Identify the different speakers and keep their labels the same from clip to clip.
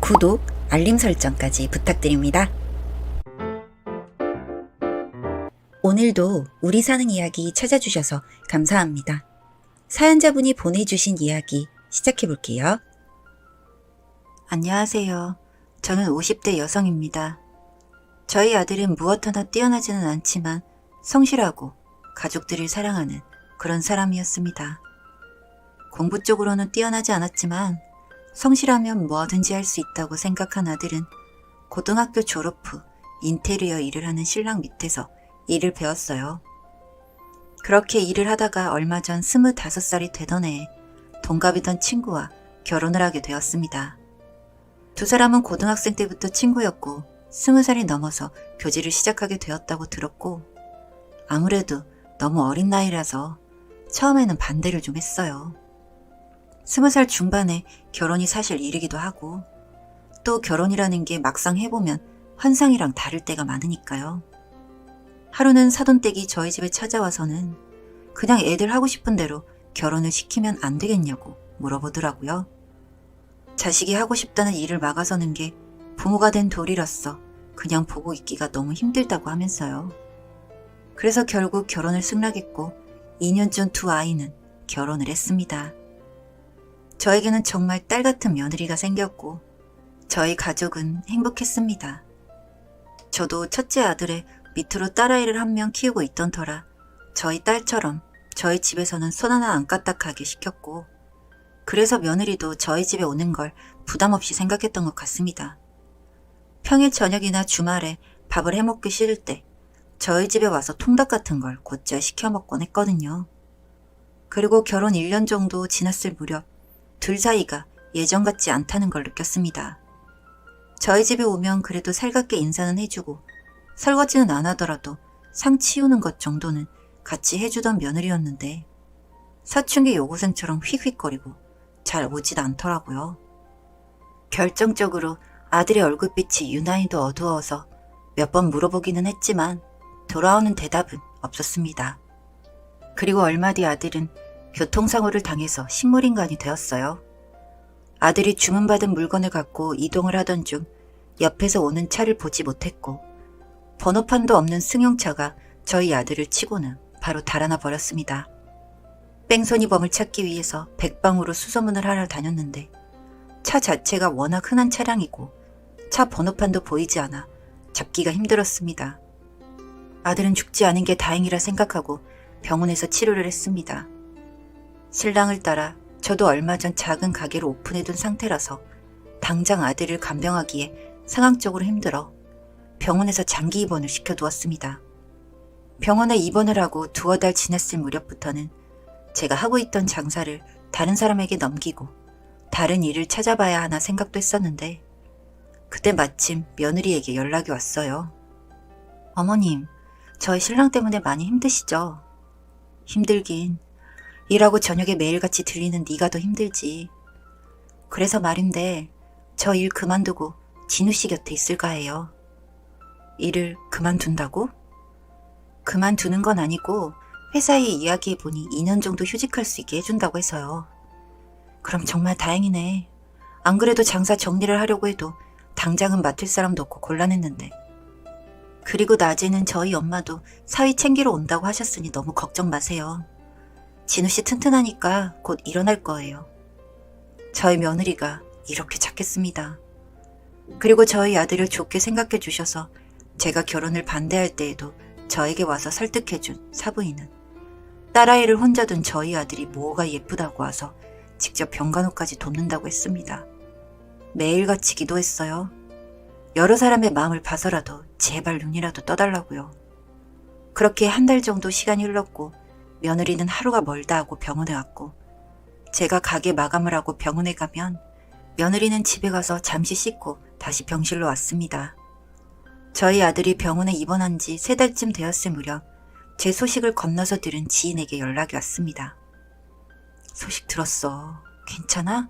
Speaker 1: 구독, 알림 설정까지 부탁드립니다. 오늘도 우리 사는 이야기 찾아주셔서 감사합니다. 사연자분이 보내주신 이야기 시작해볼게요. 안녕하세요. 저는 50대 여성입니다. 저희 아들은 무엇 하나 뛰어나지는 않지만 성실하고 가족들을 사랑하는 그런 사람이었습니다. 공부 쪽으로는 뛰어나지 않았지만 성실하면 뭐든지 할 수 있다고 생각한 아들은 고등학교 졸업 후 인테리어 일을 하는 신랑 밑에서 일을 배웠어요. 그렇게 일을 하다가 얼마 전 25살이 되던 해에 동갑이던 친구와 결혼을 하게 되었습니다. 두 사람은 고등학생 때부터 친구였고 20살이 넘어서 교제를 시작하게 되었다고 들었고 아무래도 너무 어린 나이라서 처음에는 반대를 좀 했어요. 20살 중반에 결혼이 사실 일이기도 하고 또 결혼이라는 게 막상 해보면 환상이랑 다를 때가 많으니까요. 하루는 사돈댁이 저희 집에 찾아와서는 그냥 애들 하고 싶은 대로 결혼을 시키면 안 되겠냐고 물어보더라고요. 자식이 하고 싶다는 일을 막아서는 게 부모가 된 도리로서 그냥 보고 있기가 너무 힘들다고 하면서요. 그래서 결국 결혼을 승낙했고 2년 전 두 아이는 결혼을 했습니다. 저에게는 정말 딸 같은 며느리가 생겼고 저희 가족은 행복했습니다. 저도 첫째 아들의 밑으로 딸아이를 한 명 키우고 있던 터라 저희 딸처럼 저희 집에서는 손 하나 안 까딱하게 시켰고 그래서 며느리도 저희 집에 오는 걸 부담 없이 생각했던 것 같습니다. 평일 저녁이나 주말에 밥을 해먹기 싫을 때 저희 집에 와서 통닭 같은 걸 곧잘 시켜 먹곤 했거든요. 그리고 결혼 1년 정도 지났을 무렵 둘 사이가 예전 같지 않다는 걸 느꼈습니다. 저희 집에 오면 그래도 살갑게 인사는 해주고 설거지는 안 하더라도 상 치우는 것 정도는 같이 해주던 며느리였는데 사춘기 여고생처럼 휙휙거리고 잘 오지도 않더라고요. 결정적으로 아들의 얼굴빛이 유난히도 어두워서 몇 번 물어보기는 했지만 돌아오는 대답은 없었습니다. 그리고 얼마 뒤 아들은 교통사고를 당해서 식물인간이 되었어요. 아들이 주문받은 물건을 갖고 이동을 하던 중 옆에서 오는 차를 보지 못했고 번호판도 없는 승용차가 저희 아들을 치고는 바로 달아나 버렸습니다. 뺑소니범을 찾기 위해서 백방으로 수소문을 하러 다녔는데 차 자체가 워낙 흔한 차량이고 차 번호판도 보이지 않아 잡기가 힘들었습니다. 아들은 죽지 않은 게 다행이라 생각하고 병원에서 치료를 했습니다. 신랑을 따라 저도 얼마 전 작은 가게를 오픈해둔 상태라서 당장 아들을 간병하기에 상황적으로 힘들어 병원에서 장기 입원을 시켜두었습니다. 병원에 입원을 하고 두어 달 지났을 무렵부터는 제가 하고 있던 장사를 다른 사람에게 넘기고 다른 일을 찾아봐야 하나 생각도 했었는데 그때 마침 며느리에게 연락이 왔어요. 어머님, 저희 신랑 때문에 많이 힘드시죠? 힘들긴. 일하고 저녁에 매일같이 들리는 네가 더 힘들지. 그래서 말인데 저 일 그만두고 진우 씨 곁에 있을까 해요. 일을 그만둔다고? 그만두는 건 아니고 회사에 이야기해보니 2년 정도 휴직할 수 있게 해준다고 해서요. 그럼 정말 다행이네. 안 그래도 장사 정리를 하려고 해도 당장은 맡을 사람도 없고 곤란했는데. 그리고 낮에는 저희 엄마도 사위 챙기러 온다고 하셨으니 너무 걱정 마세요. 진우 씨 튼튼하니까 곧 일어날 거예요. 저희 며느리가 이렇게 착했습니다. 그리고 저희 아들을 좋게 생각해 주셔서 제가 결혼을 반대할 때에도 저에게 와서 설득해준 사부인은 딸아이를 혼자 둔 저희 아들이 뭐가 예쁘다고 와서 직접 병간호까지 돕는다고 했습니다. 매일같이 기도했어요. 여러 사람의 마음을 봐서라도 제발 눈이라도 떠달라고요. 그렇게 한 달 정도 시간이 흘렀고 며느리는 하루가 멀다 하고 병원에 왔고 제가 가게 마감을 하고 병원에 가면 며느리는 집에 가서 잠시 씻고 다시 병실로 왔습니다. 저희 아들이 병원에 입원한 지 3달쯤 되었을 무렵 제 소식을 건너서 들은 지인에게 연락이 왔습니다. 소식 들었어. 괜찮아?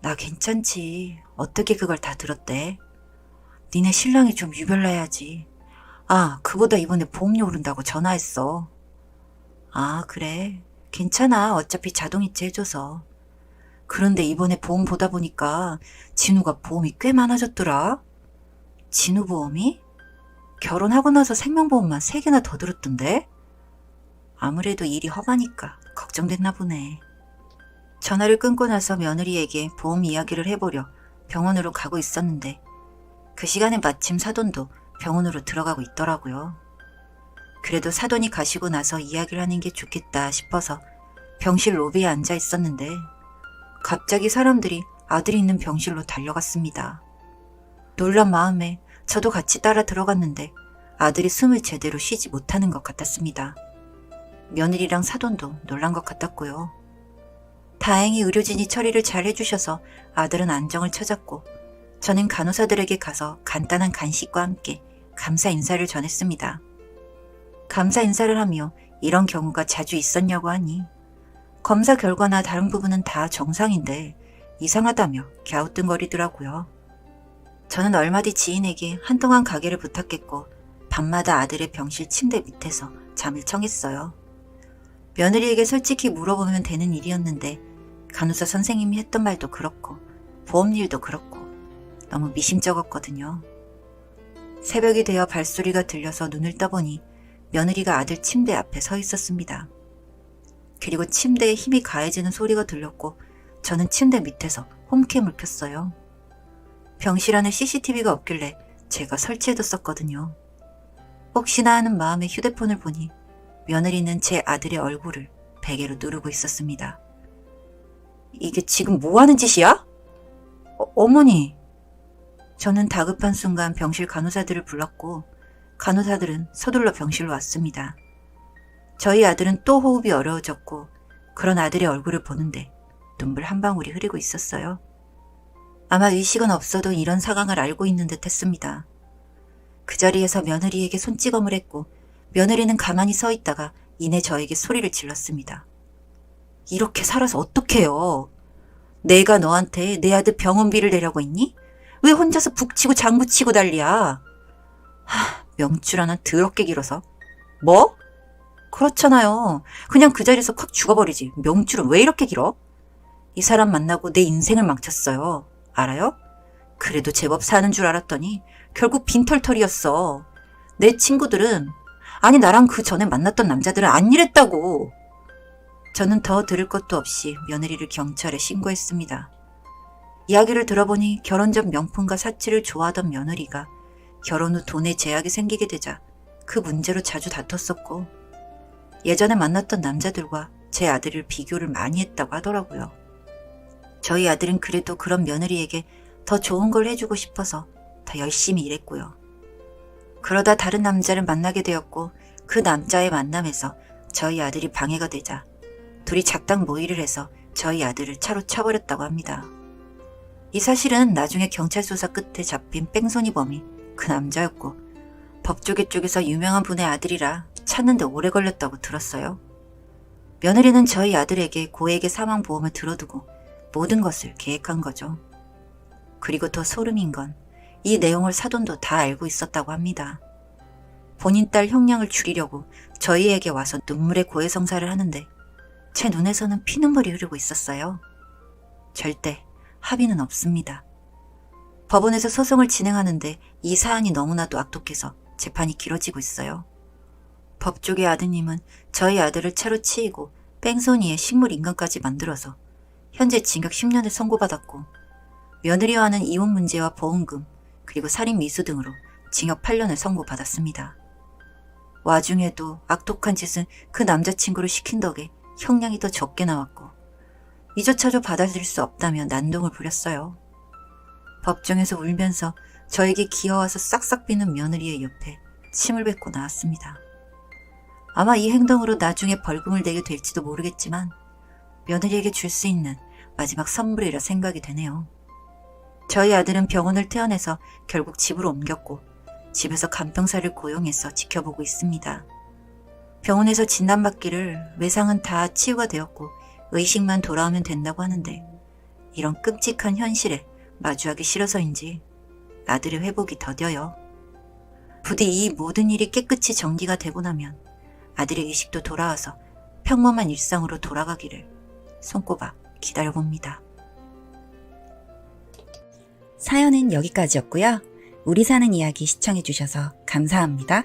Speaker 1: 나 괜찮지. 어떻게 그걸 다 들었대? 니네 신랑이 좀 유별나야지. 아, 그보다 이번에 보험료 오른다고 전화했어. 아, 그래. 괜찮아. 어차피 자동이체 해줘서. 그런데 이번에 보험 보다 보니까 진우가 보험이 꽤 많아졌더라. 진우 보험이? 결혼하고 나서 생명보험만 3개나 더 들었던데? 아무래도 일이 험하니까 걱정됐나 보네. 전화를 끊고 나서 며느리에게 보험 이야기를 해보려 병원으로 가고 있었는데 그 시간에 마침 사돈도 병원으로 들어가고 있더라고요. 그래도 사돈이 가시고 나서 이야기를 하는 게 좋겠다 싶어서 병실 로비에 앉아 있었는데 갑자기 사람들이 아들이 있는 병실로 달려갔습니다. 놀란 마음에 저도 같이 따라 들어갔는데 아들이 숨을 제대로 쉬지 못하는 것 같았습니다. 며느리랑 사돈도 놀란 것 같았고요. 다행히 의료진이 처리를 잘 해주셔서 아들은 안정을 찾았고 저는 간호사들에게 가서 간단한 간식과 함께 감사 인사를 전했습니다. 감사 인사를 하며 이런 경우가 자주 있었냐고 하니 검사 결과나 다른 부분은 다 정상인데 이상하다며 갸우뚱거리더라고요. 저는 얼마 뒤 지인에게 한동안 가게를 부탁했고 밤마다 아들의 병실 침대 밑에서 잠을 청했어요. 며느리에게 솔직히 물어보면 되는 일이었는데 간호사 선생님이 했던 말도 그렇고 보험 일도 그렇고 너무 미심쩍었거든요. 새벽이 되어 발소리가 들려서 눈을 떠보니 며느리가 아들 침대 앞에 서 있었습니다. 그리고 침대에 힘이 가해지는 소리가 들렸고 저는 침대 밑에서 홈캠을 켰어요. 병실 안에 CCTV가 없길래 제가 설치해뒀었거든요. 혹시나 하는 마음에 휴대폰을 보니 며느리는 제 아들의 얼굴을 베개로 누르고 있었습니다. 이게 지금 뭐 하는 짓이야? 어머니. 저는 다급한 순간 병실 간호사들을 불렀고 간호사들은 서둘러 병실로 왔습니다. 저희 아들은 또 호흡이 어려워졌고 그런 아들의 얼굴을 보는데 눈물 한 방울이 흐르고 있었어요. 아마 의식은 없어도 이런 상황을 알고 있는 듯 했습니다. 그 자리에서 며느리에게 손찌검을 했고 며느리는 가만히 서 있다가 이내 저에게 소리를 질렀습니다. 이렇게 살아서 어떡해요? 내가 너한테 내 아들 병원비를 내라고 했니? 왜 혼자서 북치고 장구치고 난리야? 명줄 하나 더럽게 길어서. 뭐? 그렇잖아요. 그냥 그 자리에서 콱 죽어버리지. 명줄은 왜 이렇게 길어? 이 사람 만나고 내 인생을 망쳤어요. 알아요? 그래도 제법 사는 줄 알았더니 결국 빈털털이었어. 내 친구들은, 아니 나랑 그 전에 만났던 남자들은 안 이랬다고. 저는 더 들을 것도 없이 며느리를 경찰에 신고했습니다. 이야기를 들어보니 결혼 전 명품과 사치를 좋아하던 며느리가 결혼 후 돈에 제약이 생기게 되자 그 문제로 자주 다퉜었고 예전에 만났던 남자들과 제 아들을 비교를 많이 했다고 하더라고요. 저희 아들은 그래도 그런 며느리에게 더 좋은 걸 해주고 싶어서 더 열심히 일했고요. 그러다 다른 남자를 만나게 되었고 그 남자의 만남에서 저희 아들이 방해가 되자 둘이 작당 모의를 해서 저희 아들을 차로 쳐버렸다고 합니다. 이 사실은 나중에 경찰 수사 끝에 잡힌 뺑소니 범이 그 남자였고 법조계 쪽에서 유명한 분의 아들이라 찾는데 오래 걸렸다고 들었어요. 며느리는 저희 아들에게 고액의 사망보험을 들어두고 모든 것을 계획한 거죠. 그리고 더 소름인 건 이 내용을 사돈도 다 알고 있었다고 합니다. 본인 딸 형량을 줄이려고 저희에게 와서 눈물의 고해성사를 하는데 제 눈에서는 피눈물이 흐르고 있었어요. 절대 합의는 없습니다. 법원에서 소송을 진행하는데 이 사안이 너무나도 악독해서 재판이 길어지고 있어요. 법조계 아드님은 저희 아들을 차로 치이고 뺑소니에 식물인간까지 만들어서 현재 징역 10년을 선고받았고 며느리와는 이혼 문제와 보험금 그리고 살인 미수 등으로 징역 8년을 선고받았습니다. 와중에도 악독한 짓은 그 남자친구를 시킨 덕에 형량이 더 적게 나왔고 이조차도 받아들일 수 없다며 난동을 부렸어요. 법정에서 울면서 저에게 기어와서 싹싹 비는 며느리의 옆에 침을 뱉고 나왔습니다. 아마 이 행동으로 나중에 벌금을 내게 될지도 모르겠지만 며느리에게 줄 수 있는 마지막 선물이라 생각이 되네요. 저희 아들은 병원을 퇴원해서 결국 집으로 옮겼고 집에서 간병사를 고용해서 지켜보고 있습니다. 병원에서 진단받기를 외상은 다 치유가 되었고 의식만 돌아오면 된다고 하는데 이런 끔찍한 현실에 마주하기 싫어서인지 아들의 회복이 더뎌요. 부디 이 모든 일이 깨끗이 정리가 되고 나면 아들의 의식도 돌아와서 평범한 일상으로 돌아가기를 손꼽아 기다려봅니다. 사연은 여기까지였고요. 우리 사는 이야기 시청해주셔서 감사합니다.